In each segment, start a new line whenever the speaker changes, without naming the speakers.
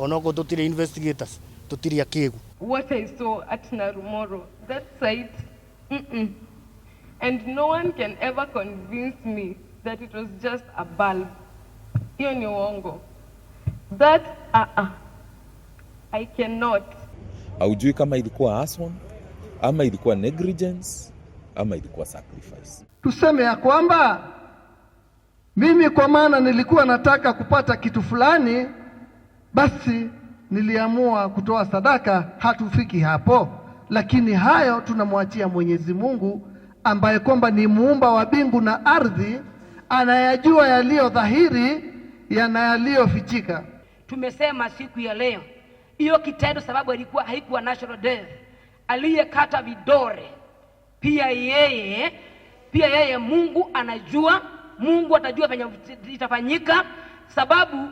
Onoko tutiri investigators, tutiri akegu.
What I saw at Narumoro, that site, and no one can ever convince me that it was just a bulb. Hiyo ni uongo. That, I cannot.
Haujui kama ilikuwa Arson, ama ilikuwa negligence, ama ilikuwa sacrifice.
Tuseme ya kwamba mimi kwa maana nilikuwa nataka kupata kitu fulani, basi niliamua kutoa sadaka, hatufiki hapo. Lakini hayo tunamwachia Mwenyezi Mungu ambaye kwamba ni muumba wa mbingu na ardhi, anayajua yaliyo dhahiri na yaliyofichika.
Tumesema siku ya leo hiyo kitendo, sababu haikuwa national death, aliyekata vidore pia yeye Mungu anajua, Mungu atajua venye itafanyika, sababu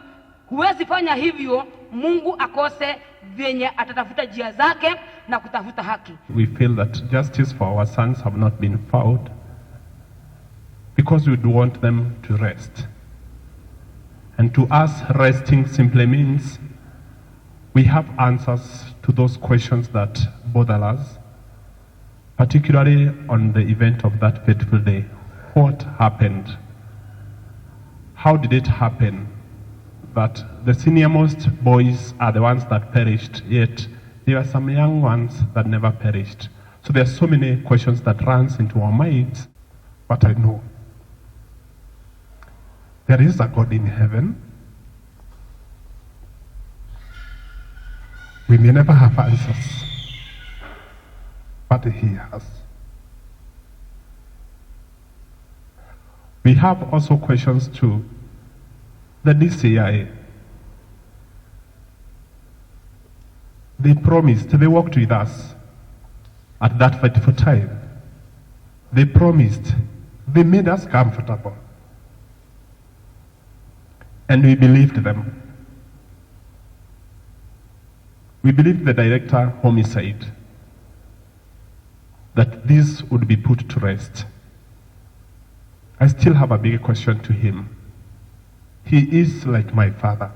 huwezi fanya hivyo Mungu akose venye atatafuta njia zake na kutafuta haki.
We feel that justice for our sons have not been found because we would want them to rest. And to us, resting simply means we have answers to those questions that bother us, particularly on the event of that fateful day. What happened? How did it happen that the senior-most boys are the ones that perished, yet there are some young ones that never perished? So there are so many questions that runs into our minds, but I know there is a God in heaven. We may never have answers, but He has. We have also questions to the DCI. They promised, they worked with us at that fateful time. They promised, they made us comfortable. And we believed them. We believed the director homicide, that this would be put to rest. I still have a big question to him. He is like my father.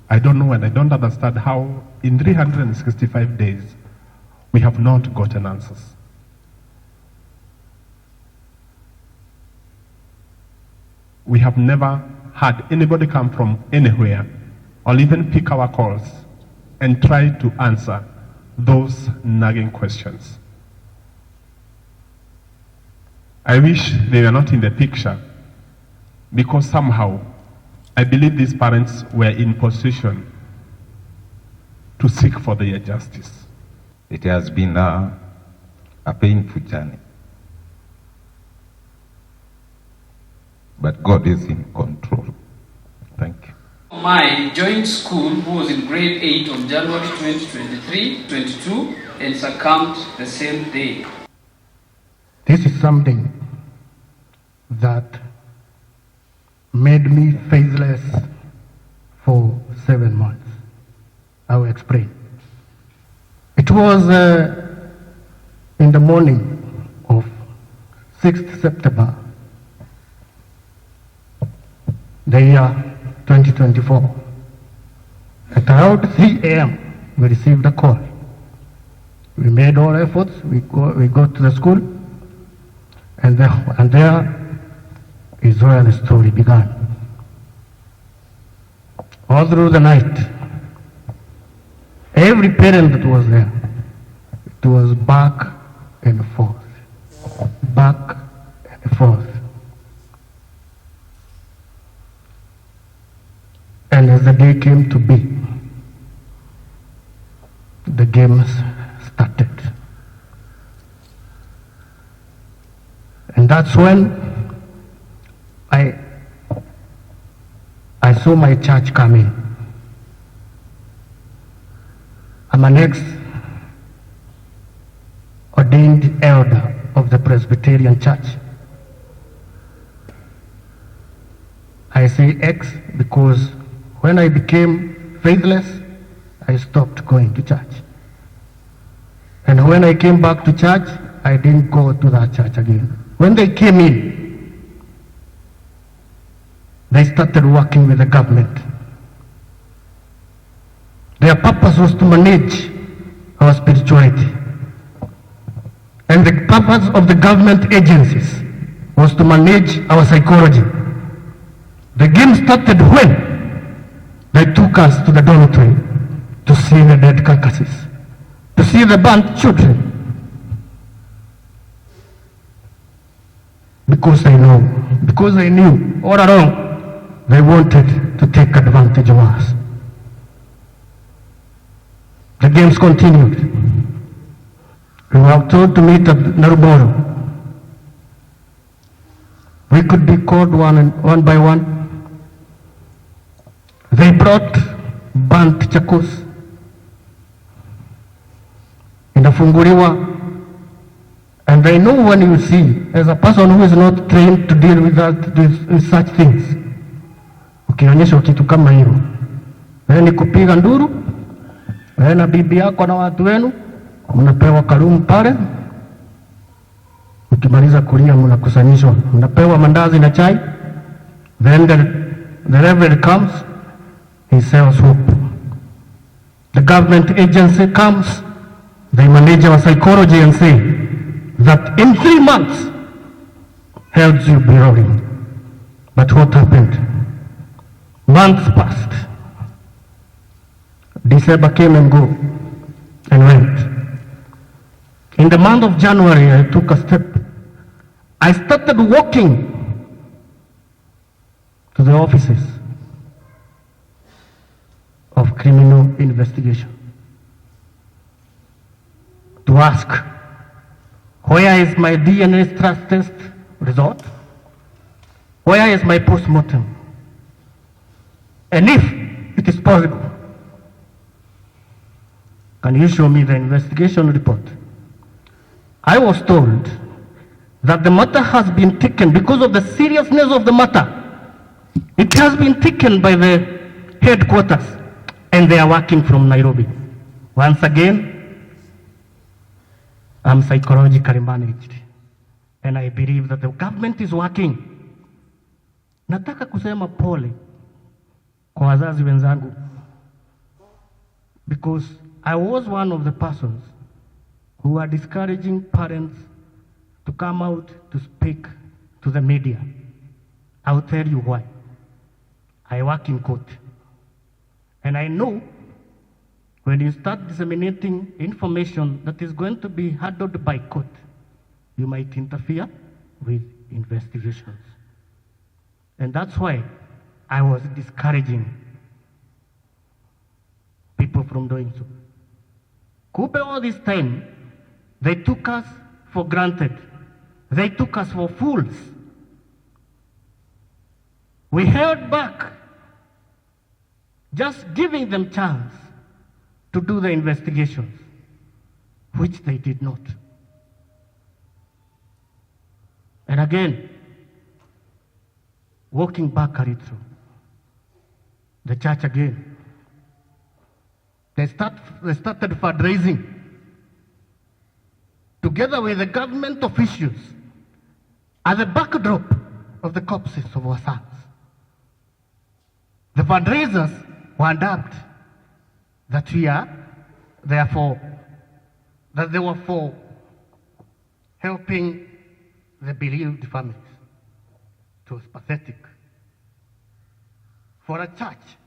I don't know and I don't understand how in 365 days we have not gotten answers. We have never had anybody come from anywhere or even pick our calls and try to answer those nagging questions. I wish they were not in the picture, because somehow I believe these parents were in position to seek for their justice.
It has been a painful journey. But God is in control. Thank you.
My joined school, who was in grade 8 on January 2023-22 and succumbed the same day.
This is something that made me faithless for 7 months. I will explain. It was in the morning of 6th September, the year 2024. At around 3 a.m., we received a call. We made all efforts. We got to the school, and there is where the story began. All through the night, every parent that was there, it was back and forth, back and forth. And as the day came to be, the games started. And that's when I saw my church coming. I'm an ex-ordained elder of the Presbyterian Church. I say ex because when I became faithless, I stopped going to church. And when I came back to church, I didn't go to that church again. When they came in, they started working with the government. Their purpose was to manage our spirituality. And the purpose of the government agencies was to manage our psychology. The game started when they took us to the dormitory to see the dead carcasses, to see the burnt children. Because they knew all along they wanted to take advantage of us. The games continued. We were told to meet at Naruboro. We could be called one by one. They brought burnt chakos. Inafunguliwa. And they know when you see, as a person who is not trained to deal with such things, ukionyeshwa kitu kama hilo, wewe ni kupiga nduru, wewe na bibi yako na watu wenu, mnapewa karumu pale, ukimaliza kulia mnakusanyishwa, mnapewa mandazi na chai, then the reverend comes, he sells hope. The government agency comes, they manage our psychology and say that in 3 months, heads will be rolling. But what happened? Months passed. December came and go and went. In the month of January, I took a step. I started walking to the offices of criminal investigation to ask, where is my DNA trust test result? Where is my post-mortem? And if it is possible, can you show me the investigation report? I was told that the matter has been taken because of the seriousness of the matter. It has been taken by the headquarters and they are working from Nairobi. Once again, I'm psychologically managed and I believe that the government is working. Nataka kusema pole kwa wazazi wenzangu because I was one of the persons who were discouraging parents to come out to speak to the media. I'll tell you why. I work in court and I know when you start disseminating information that is going to be handled by court, you might interfere with investigations. And that's why I was discouraging people from doing so. Kumbe all this time, they took us for granted. They took us for fools. We held back, just giving them chance to do the investigations, which they did not. And again, walking back a little, the church again, they started fundraising together with the government officials at the backdrop of the corpses of our sons. The fundraisers were dubbed that we are therefore, that they were for helping the bereaved families. It was pathetic for a church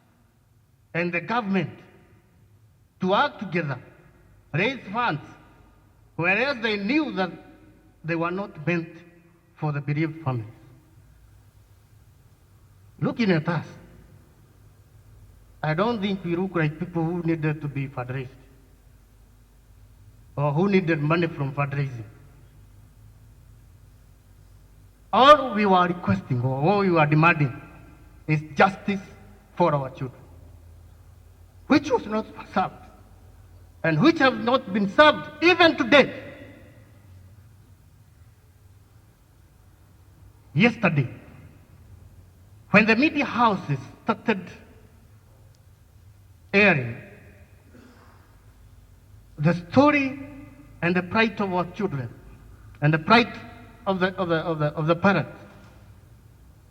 and the government to work together, raise funds, whereas they knew that they were not meant for the bereaved families. Looking at us, I don't think we look like people who needed to be fundraised or who needed money from fundraising. All we were requesting or all we were demanding is justice for our children, which was not served and which have not been served even today. Yesterday, when the media houses started airing the story and the plight of our children and the plight of the parents,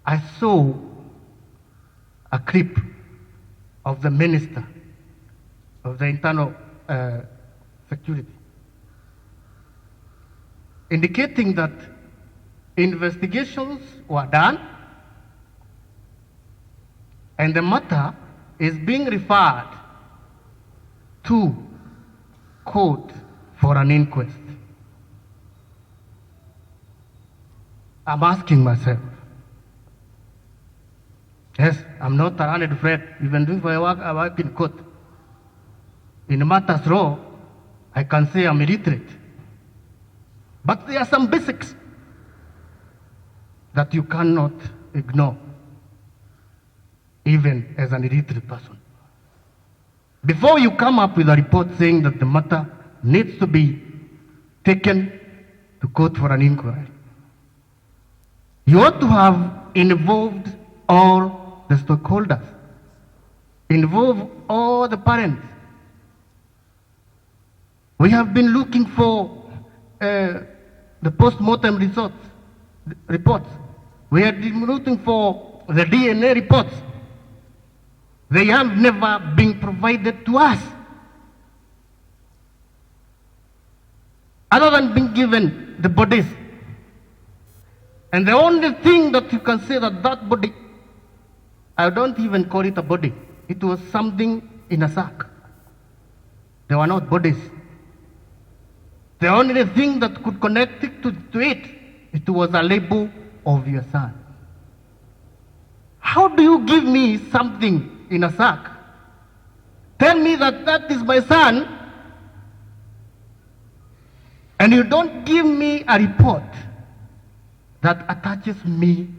I saw a clip of the Minister of the Internal Security, indicating that investigations were done and the matter is being referred to court for an inquest. I'm asking myself, yes, I'm not a learned friend, even if I work in court. In matters law, I can say I'm illiterate. But there are some basics that you cannot ignore, even as an illiterate person. Before you come up with a report saying that the matter needs to be taken to court for an inquiry, you ought to have involved all the stakeholders, involve all the parents. We have been looking for the post-mortem reports. We have been looking for the DNA reports. They have never been provided to us, other than being given the bodies. And the only thing that you can say that body, I don't even call it a body. It was something in a sack. They were not bodies. The only thing that could connect it to it was a label of your son. How do you give me something in a sack? Tell me that that is my son, and you don't give me a report that attaches me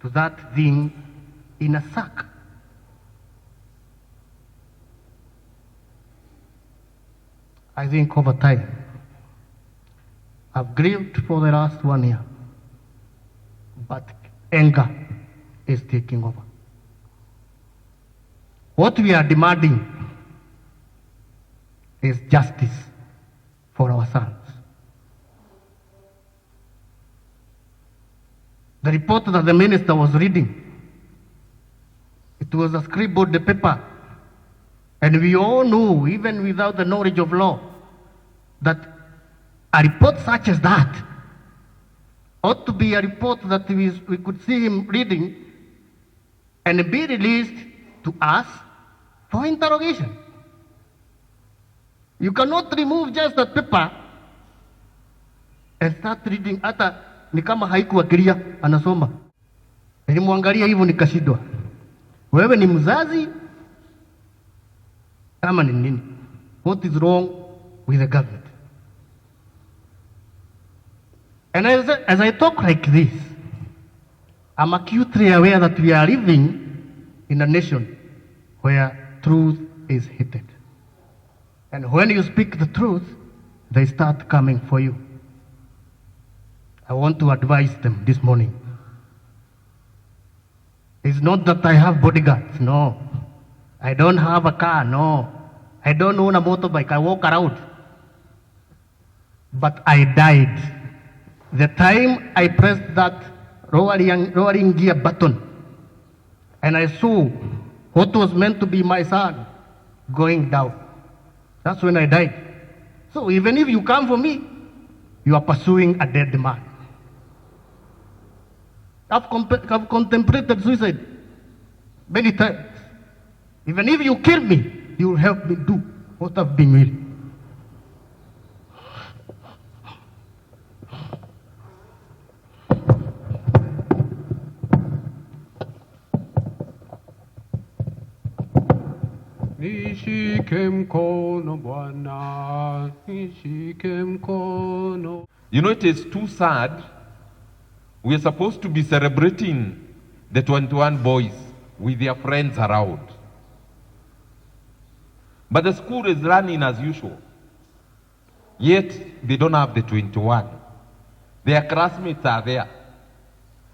to that thing in a sack. I think over time, I've grieved for the last 1 year, but anger is taking over. What we are demanding is justice for our sons. The report that the minister was reading, it was a scribbled paper, and we all know, even without the knowledge of law, that a report such as that ought to be a report that we could see him reading and be released to us for interrogation. You cannot remove just that paper and start reading. Hata ni kama haikuwakilia anasoma. Nilimwangalia hivyo nikashindwa. Wewe ni mzazi ama ni nini? What is wrong with the government? And as I talk like this, I'm acutely aware that we are living in a nation where truth is hated. And when you speak the truth, they start coming for you. I want to advise them this morning. It's not that I have bodyguards, no. I don't have a car, no. I don't own a motorbike, I walk around. But I died the time I pressed that rolling gear button and I saw what was meant to be my son going down. That's when I died. So even if you come for me, you are pursuing a dead man. I've contemplated suicide many times. Even if you kill me, you will help me do what I've been willing.
Nishike mkono Bwana, nishike mkono.
You know, it is too sad. We are supposed to be celebrating the 21 boys with their friends around. But the school is running as usual. Yet, they don't have the 21. Their classmates are there.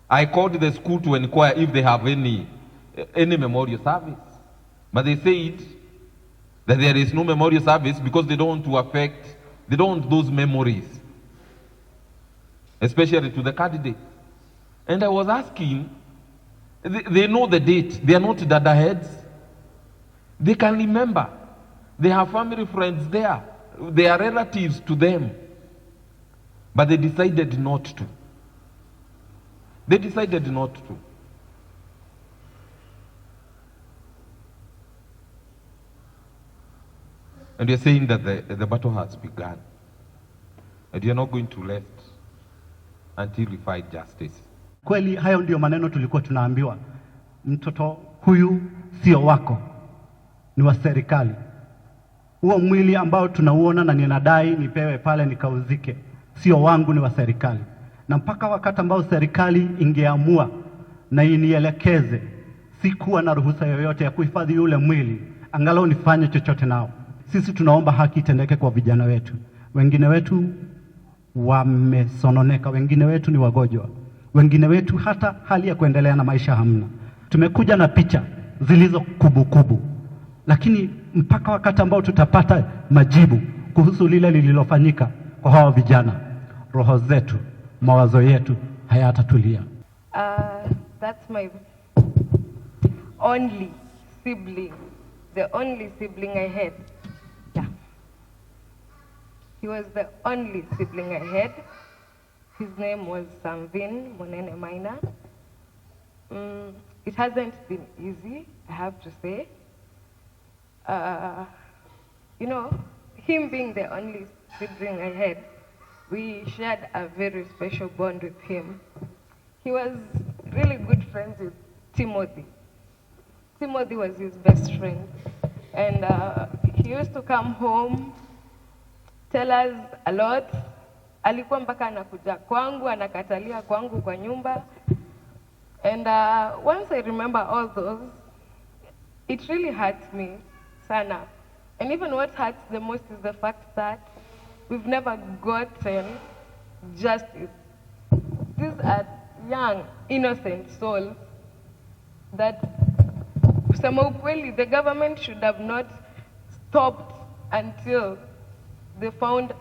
I called the school to inquire if they have any memorial service. But they said that there is no memorial service because they don't want they don't want those memories, especially to the candidates. And I was asking, They know the date. They are not dada heads. They can remember. They have family friends there. They are relatives to them. But they decided not to. They decided not to. And you're saying that the battle has begun. And you're not going to rest until we find justice.
Kweli hayo ndio maneno tulikuwa tunaambiwa. Mtoto huyu sio wako, ni wa serikali. Huo mwili ambao tunauona na ninadai nipewe pale nikauzike, sio wangu, ni wa serikali. Na mpaka wakati ambao serikali ingeamua na inielekeze, sikuwa na ruhusa yoyote ya kuhifadhi yule mwili, angalau nifanye chochote nao. Sisi tunaomba haki itendeke kwa vijana wetu. Wengine wetu wamesononeka, wengine wetu ni wagonjwa, wengine wetu hata hali ya kuendelea na maisha hamna. Tumekuja na picha zilizo kubukubu, lakini mpaka wakati ambao tutapata majibu kuhusu lile lililofanyika kwa hawa vijana, roho zetu, mawazo yetu hayatatulia.
That's my only sibling, the only sibling I had. Yeah. He was the only sibling I had. His name was Samvin Monene Maina. It hasn't been easy, I have to say. You know, him being the only sibling I had, we shared a very special bond with him. He was really good friends with Timothy. Timothy was his best friend. And he used to come home, tell us a lot. Alikuwa mpaka anakuja kwangu, anakatalia kwangu kwa nyumba. And once I remember all those, it really hurts me, sana. And even what hurts the most is the fact that we've never gotten justice. These are young, innocent souls that, kusema ukweli, the government should have not stopped until they found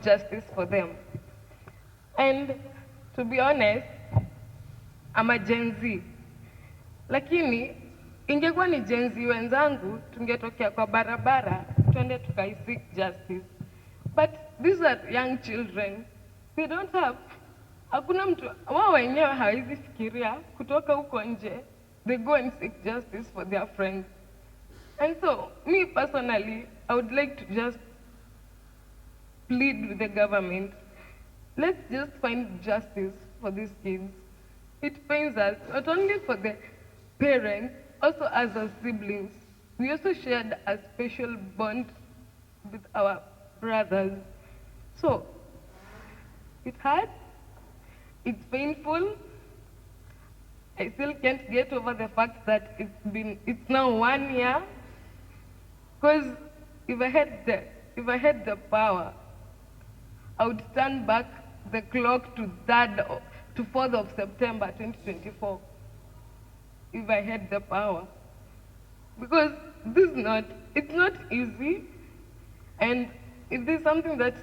justice for them. And to be honest, I'm a Gen Z. Lakini ingekuwa ni Gen Z wenzangu, tungetokea kwa barabara, tuende tukaisik justice. But these are young children. They don't have, hakuna mtu, wao wenyewe hawezi fikiria kutoka huko nje. They go and seek justice for their friends. And so, me personally, I would like to just plead with the government. Let's just find justice for these kids. It pains us, not only for the parents, also as our siblings. We also shared a special bond with our brothers. So, it hurts, it's painful. I still can't get over the fact that it's now 1 year. Because if I had the power, I would turn back the clock to 4th of September 2024. If I had the power. Because it's not easy, and if there's something that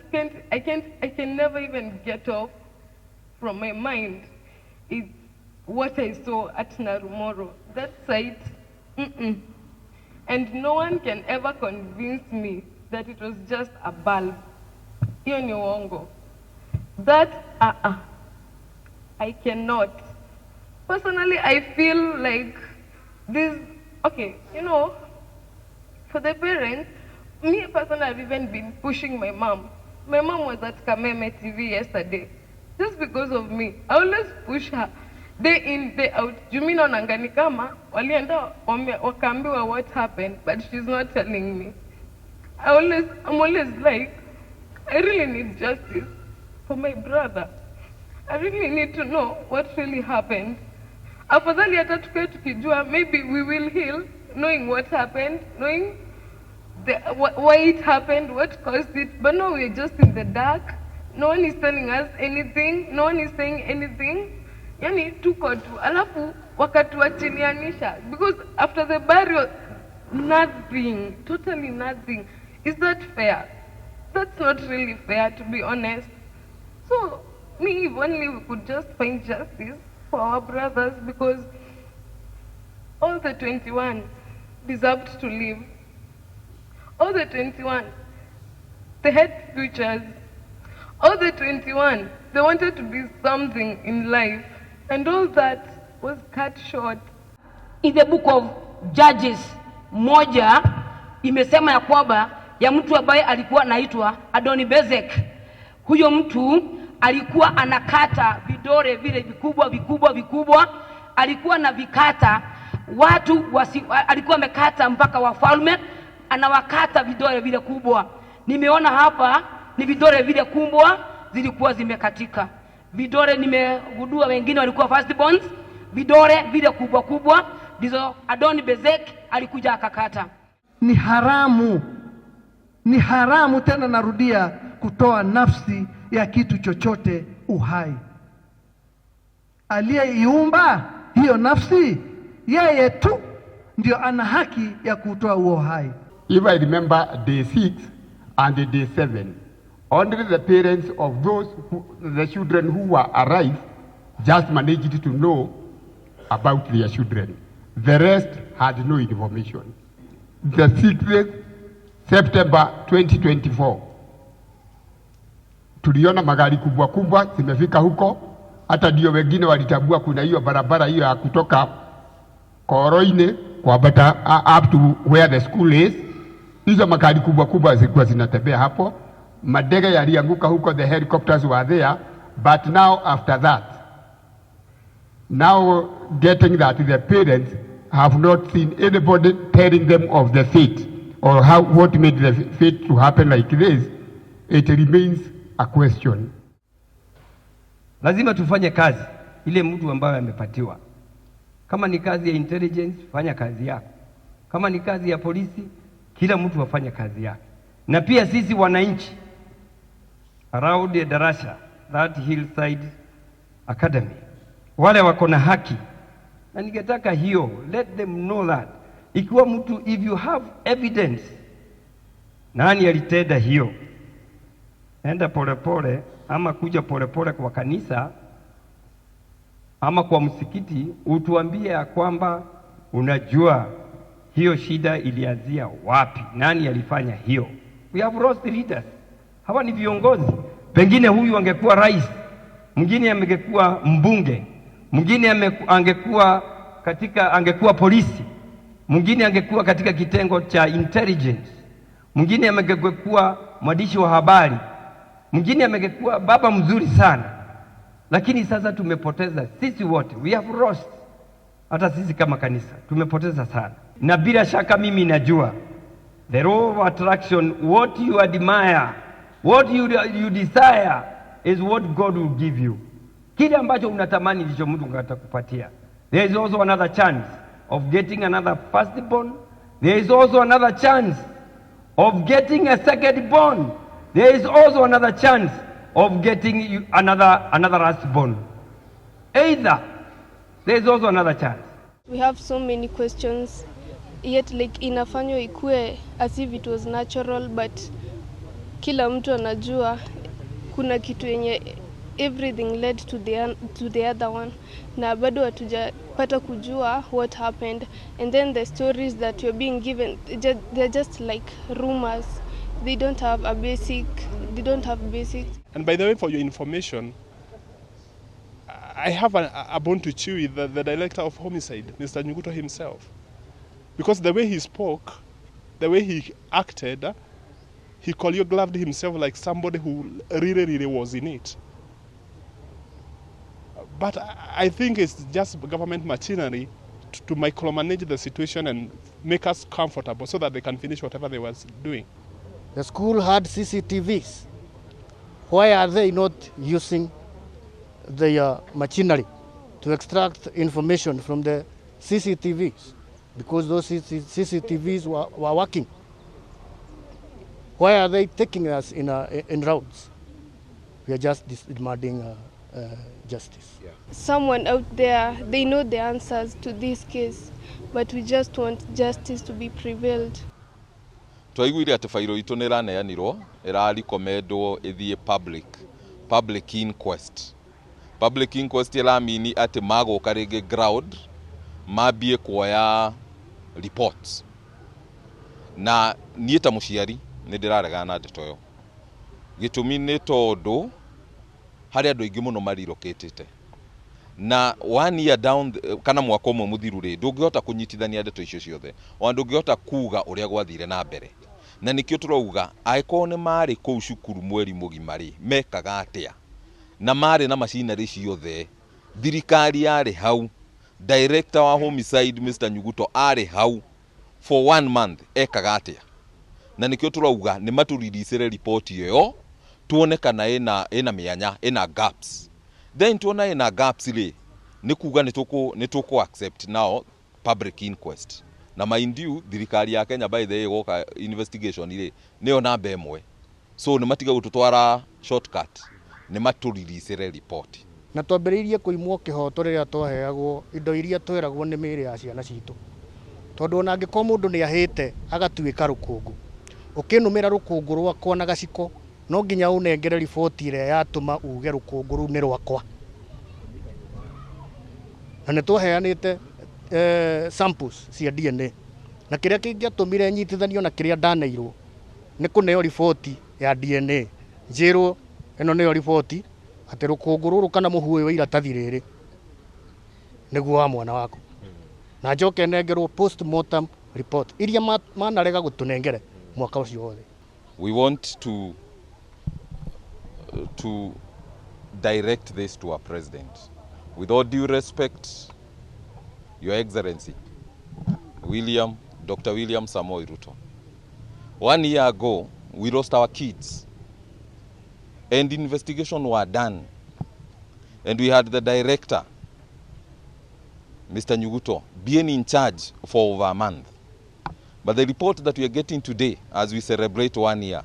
I can never even get off from my mind, it's what I saw at Narumoro. That site, and no one can ever convince me that it was just a bulb. Hiyo ni uongo. That, I cannot. Personally, I feel like this, okay, you know, for the parents, me personally, I've even been pushing my mom. My mom was at Kameme TV yesterday. Just because of me. I always push her. Day in, day out. Jumino nangani kama, walienda wakaambiwa what happened, but she's not telling me. I'm always like, I really need justice for my brother. I really need to know what really happened. Afadhali hata tukae tukijua, maybe we will heal, knowing what happened, knowing why it happened, what caused it. But no, we're just in the dark. No one is telling us anything. No one is saying anything. Yani tuko tu. Alafu wakatuachilianisha. Because after the burial, nothing, totally nothing. Is that fair? That's not really fair, to be honest. So, me, if only we could just find justice for our brothers, because all the 21 deserved to live. All the 21, they had futures. All the 21, they wanted to be something in life. And all that was cut short.
In the book of Judges, moja imesema ya kwamba ya mtu ambaye alikuwa anaitwa Adoni-Bezek. Huyo mtu alikuwa anakata vidole vile vikubwa, alikuwa na vikata watu alikuwa amekata mpaka wafalme, anawakata vidole vile kubwa. Nimeona hapa ni vidole vile kubwa zilikuwa zimekatika. Vidole nimegundua wengine walikuwa firstborns, vidole vile kubwa ndizo Adoni-Bezek alikuja akakata.
Ni haramu tena, narudia, kutoa nafsi ya kitu chochote uhai. Aliyeiumba hiyo nafsi, yeye tu ndio ana haki ya kutoa huo uhai.
If I remember day 6 and day 7, only the parents of the children who were arrived just managed to know about their children. The rest had no information. The 6th September 2024, tuliona magari kubwa zimefika huko, hata ndio wengine walitambua kuna hiyo barabara hiyo ya kutoka Koroine kwa bata up to where the school is. Hizo magari kubwa zilikuwa zinatembea hapo. Madege yalianguka huko, the helicopters were there, but now after that, now getting that the parents have not seen anybody telling them of the fate or what made the fate to happen like this. It remains a question.
Lazima tufanye kazi ile mtu ambaye amepatiwa. Kama ni kazi ya intelligence, fanya kazi yako. Kama ni kazi ya polisi, kila mtu afanye kazi yake. Na pia sisi wananchi around Endarasha, that HillSide Academy, wale wako na haki, na ningetaka hiyo, let them know that ikiwa mtu, if you have evidence nani alitenda hiyo, enda polepole ama kuja polepole kwa kanisa ama kwa msikiti, utuambie ya kwamba unajua hiyo shida ilianzia wapi, nani alifanya hiyo. We have lost leaders. Hawa ni viongozi. Pengine huyu angekuwa rais, mwingine angekuwa mbunge, mwingine angekuwa polisi, mwingine angekuwa katika kitengo cha intelligence, mwingine angekuwa mwandishi wa habari, mwingine angekuwa baba mzuri sana. Lakini sasa tumepoteza sisi wote. We have lost. Hata sisi kama kanisa tumepoteza sana. Na bila shaka mimi najua the law of attraction, what you admire, what you desire is what God will give you. Kile ambacho unatamani ndicho Mungu atakupatia. There is also another chance of getting another firstborn. There is also another chance of getting a secondborn. There is also another chance of getting another lastborn. Either there is also another chance.
We have so many questions, yet like inafanywa ikue as if it was natural, but kila mtu anajua kuna kitu yenye everything led to the other one, na bado hatujapata kujua what happened. And then the stories that you're being given, they're just like rumors. They don't have basic.
And by the way, for your information, I have a bone to chew with the director of homicide, Mr. Nyuguto himself. Because the way he spoke, the way he acted, he choreographed himself like somebody who really was in it. But I think it's just government machinery to micromanage the situation and make us comfortable so that they can finish whatever they were doing.
The school had CCTVs. Why are they not using the machinery to extract information from the CCTVs? Because those CCTVs were working. Why are they taking us in routes? We are just demanding justice. Yeah.
Someone out there, they know the answers to this case, but we just want justice to be prevailed.
twaiguire ati fairo itu ni raneanirwo irarecommendwo ithie public inquest. Public inquest iramini ati magoka ringi ground mambie kuoya reports, na niĩ ta mũciari nĩ ndĩraregana na ndeto ĩyo. Gĩtũmi nĩ tondũ harĩ andũ aingĩ mũno marirokĩtĩte, na 1 year down kana mwaka ũmwe mũthiru rĩ ndũngĩhota kũnyitithania ndeto icio ciothe, o ndũngĩhota kuga ũrĩa gwathire na mbere. Na nĩkĩo tũrauga angĩkorwo nĩ marĩ kũu cukuru mweri mũgima rĩ mekaga atĩa, na marĩ na macinarĩ ciothe, thirikari yarĩ hau, director wa homicide Mr. Nyuguto arĩ hau for 1 month, ekaga atĩa? Na nĩkĩo tũrauga nĩ matũriricĩre report ĩyo tuone kana ĩna mĩanya, ĩna gaps. Then tuona ĩna gaps rĩ nĩ kuga nĩ tũkũ accept now public inquest. Na mind you, thirikari ya Kenya by the way goka investigation rĩ nĩyo namba ĩmwe, so nĩ matiga gũtũtwara shortcut, nĩ matũriricĩre report.
Na twambĩrĩirie kũimwo kĩhoto rĩrĩa twaheagwo indo iria tweragwo nĩ mĩĩrĩ ya ciana citũ, tondũ ona angĩkorwo mũndũ nĩ ahĩte agatuĩka rũkũngũ, ũkĩnũmĩra rũkũngũ rwakwa na gaciko no nginya ũnengere riboti ĩrĩa yatũma uge rũkũngũ rũu nĩ rwakwa. Na nĩ twaheanĩte samples cia DNA, na kĩrĩa kĩngĩatũmire nyitithanio na kĩrĩa ndaneirwo nĩ kũneo riboti ya DNA, njĩrwo ĩno nĩyo riboti atĩ rũkũngũ rũrũ kana mũhu ũyũ wa iratathi rĩrĩ nĩguo wa mwana waku, na njoke nengerwo post-mortem report iria manarega gũtũnengere mwaka ũcio wothe.
We want to direct this to our president. With all due respect, Your Excellency, Dr. William Samoei Ruto. 1 year ago, we lost our kids, and investigation were done, and we had the director, Mr. Nyuguto, being in charge for over a month. But the report that we are getting today, as we celebrate 1 year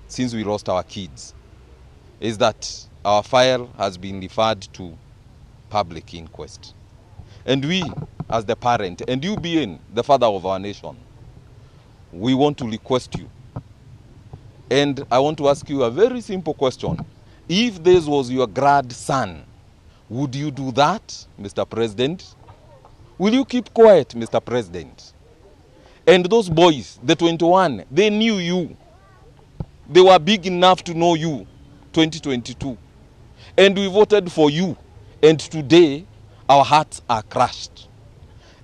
since we lost our kids, is that our file has been referred to public inquest. And we, as the parent, and you being the father of our nation, we want to request you. And I want to ask you a very simple question. If this was your grandson, would you do that, Mr. President? Will you keep quiet, Mr. President? And those boys, the 21, they knew you. They were big enough to know you, 2022. And we voted for you. And today, our hearts are crushed.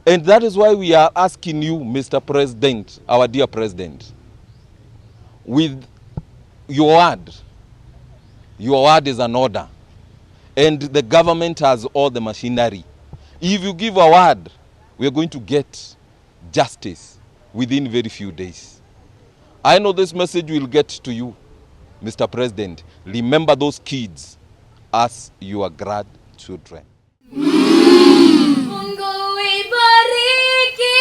And that is why we are asking you, Mr. President, our dear President, with your word is an order. And the government has all the machinery. If you give a word, we are going to get justice within very few days. I know this message will get to you, Mr. President. Remember those kids as your grandchildren.
Mungu ibariki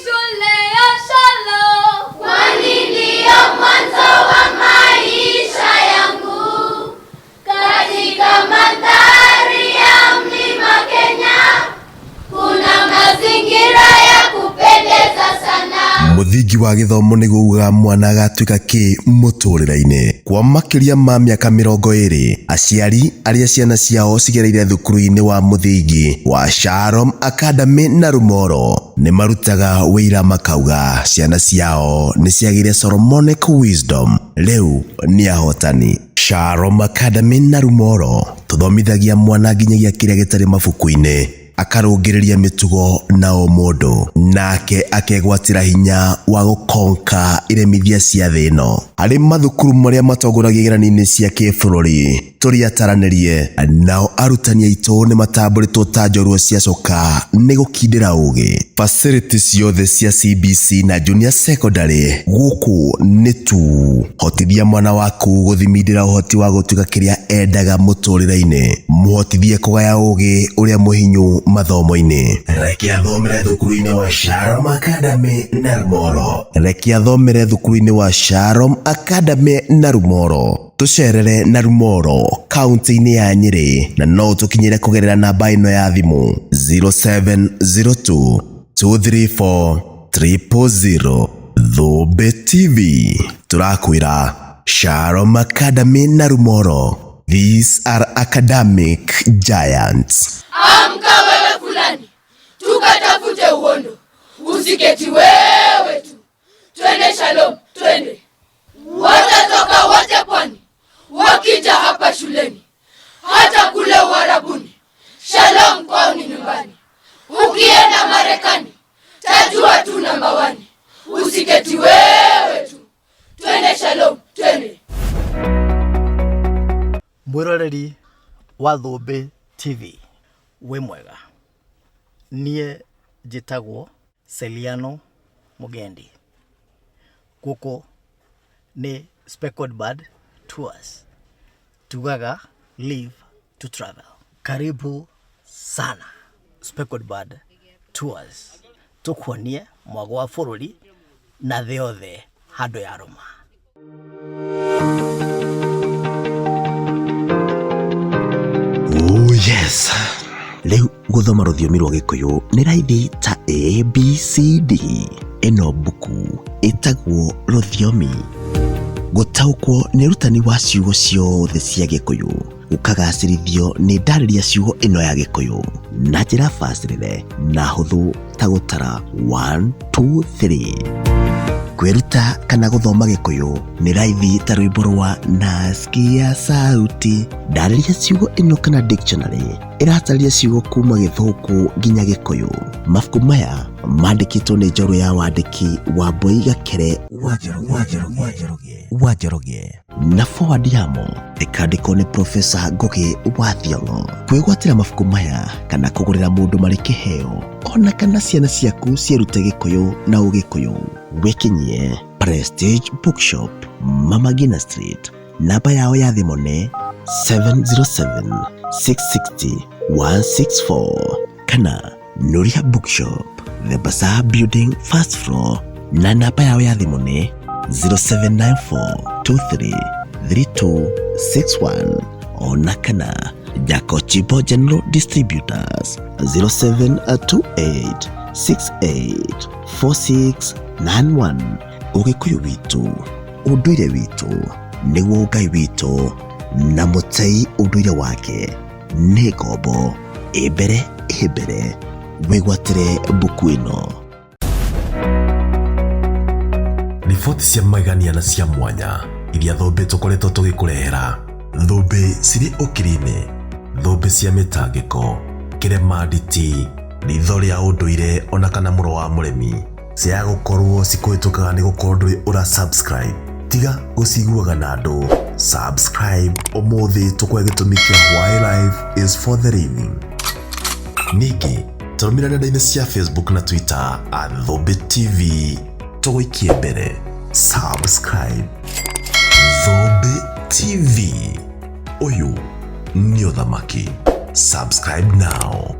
shule ya Shalom, kwani ndio mwanzo wa maisha yangu. Katika mandhari ya mlima Kenya kuna mazingira ya kupendeza sana.
Muthingi wa githomo nĩ guuga mwana agatuĩka kĩ mũtũrĩre-inĩ. Kwa makĩria ma mĩaka 20, aciari arĩa ciana ciao cigereire thukuru-inĩ wa mũthingi wa Shalom Academy na Rumoro nĩ marutaga wĩira makauga ciana ciao nĩ ciagire Solomonic wisdom, rĩu nĩ ahotani. Shalom Academy na Rumoro tũthomithagia mwana nginyagia kĩrĩa gĩtarĩ mabuku-inĩ, akarũngĩrĩria mĩtugo na mũndũ, nake akegwatĩra hinya wa gũkonka iremithia cia thĩ ĩno. Arĩ mathukuru marĩa matongoragia igeranio-inĩ cia kĩbũrũri tũriataranĩrie nao, arutani aitũ nĩ matambũrĩtwo ta njorua cia coka nĩ gũkindĩra ũgĩ. Facilities ciothe cia CBC na junior secondary gũkũ nĩ tu. Hotithia mwana waku gũthimindĩra ũhoti wa gũtuĩka kĩrĩa endaga mũtũrĩre-inĩ. Mũhotithie kũgaya ũgĩ ũrĩa mũhinyu mathomo-inĩ. Reke athomere thukuru-inĩ wa Shalom Academy na Rumoro. Reke athomere thukuru-inĩ wa Shalom Academy na Rumoro. Tucerere na Rumoro kaunti-inĩ ya Nyĩrĩ, na no tũkinyĩre kũgerera namba ĩno ya thimũ 0702 234 000. Thũmbĩ TV tũrakwĩra Shalom Academy na Rumoro. These are academic giants.
Amka wewe fulani, tukatafute uondo, usiketi wewe tu. Twende Shalom, twende. Watatoka wote pwani, wakija hapa shuleni, hata kule Uarabuni. Shalom kwao ni nyumbani. Ukienda Marekani, tajua tu namba 1. Usiketi wewe tu. Twende Shalom, twende.
Mwiroreri wa Thũmbĩ TV wĩ mwega. Niĩ njĩtagwo Celiano Mugendi. Gũkũ nĩ Speckled Bird Tours. Tugaga live to travel. Karibu sana Speckled Bird Tours. Tukuonie mwago wa bũrũri na thĩ yothe handũ ya Roma.
Oh yes. Leo guthoma rũthiomi rwa Gĩkũyũ nĩ raithi ta ABCD. Ĩno mbuku ĩtagwo rũthiomi. Gũtaũkwo nĩ rutani wa ciugo ciothe cia Gĩkũyũ. Gũkagacĩrithio nĩ ndarĩria ciugo ĩno ya Gĩkũyũ na njĩra bacĩrĩre na hũthũ ta gũtara 1 2 3. Kwĩruta kana gũthoma Gĩkũyũ nĩ raithi ta rwĩmbo rwa nasikia sauti. Ndarĩria ciugo ĩno kana dictionary ĩratarĩria ciugo kuma Gĩthũngũ nginya Gĩkũyũ. Mabuku maya mandĩkĩtwo nĩ njorũ ya wandĩki wa Mboi Gakere wa Njoroge na forward yamo ĩkandĩkwo nĩ Professor Ngũgĩ wa Thiong'o. Kwĩgwatĩra mabuku maya kana kũgũrĩra mũndũ marĩ kĩheo ona kana ciana ciaku ciĩrute Gĩkũyũ na Ũgĩkũyũ, wĩkinyie Prestige Bookshop, Mama Ngina Street. Namba yao ya thimũ nĩ 707 660 164 kana Nuria Bookshop, The Bazaar Building, first floor. Na namba yao ya thimũ nĩ 0794 23 3261 ona kana Jacochibo General Distributors 0728 68 4691. Ũgĩkũyũ witũ, ũndũire witũ nĩguo Ngai witũ na mũtei ũndũire wake nĩ ngombo ĩmbere wĩgwatĩre mbuku ĩno. Riboti cia magania na cia mwanya iria Thũmbĩ tũkoretwo tũgĩkũrehera. Thũmbĩ cirĩ ũkiri-inĩ, Thũmbĩ cia mĩtangĩko, kĩrema nditi, ritho rĩa ũndũire ona kana mũro wa mũremi cia gũkorwo cikũhĩtũkaga nĩ gũkorwo ndũrĩ ũra subscribe. Tiga gũciguaga na andũ. Subscribe ũmũthĩ tũkwe gĩtũmi kĩa why life is for the living. Ningĩ tũrũmĩrĩra nenda-inĩ cia Facebook na Twitter @Thũmbĩ TV. Tũgũikie mbere. Subscribe. Thũmbĩ TV. Ũyũ nĩ ũthamaki. Subscribe now.